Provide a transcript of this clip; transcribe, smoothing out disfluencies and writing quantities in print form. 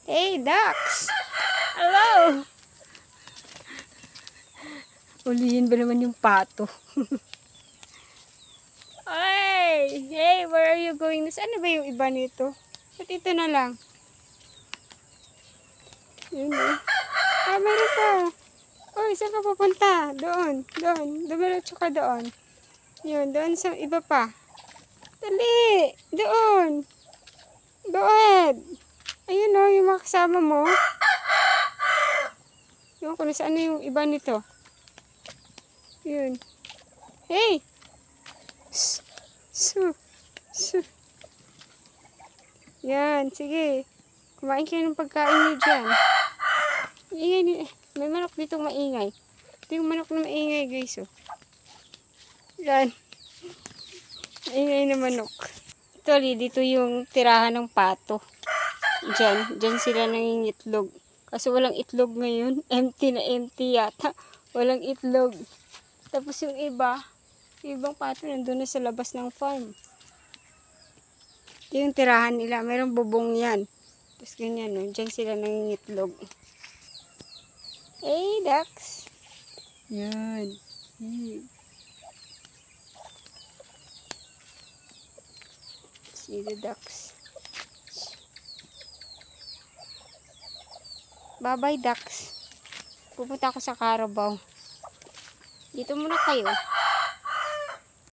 Hey, ducks! Hello! Ulihin ba naman yung pato? Hey! Hey, where are you going? Saan ba yung iba nito? Ba't ito na lang? Yun eh. Ah, meron pa. Oh, saan ka pupunta? Doon. Dumiretso ka doon. Yun, doon sa iba pa. Dali! Doon! Go ahead! Ayun o, yung mga kasama mo. Yung kung saan yung iba nito. Yun. Hey! Su. Yan, sige. Kumain kayo ng pagkain nyo dyan. Ingay, may manok dito maingay. Ito yung manok na maingay, guys. Oh. Yan. Maingay na manok. Actually, dito yung tirahan ng pato. Diyan sila nangingitlog. Kasi walang itlog ngayon. Empty na empty yata. Walang itlog. Tapos yung ibang pato nandun na sa labas ng farm. Ito yung tirahan nila. Mayroong bubong yan. Tapos ganyan, no? Diyan sila nangingitlog. Hey, ducks! Yan. See the ducks. Bye-bye, ducks. Pupunta ako sa Carabao. Dito muna kayo.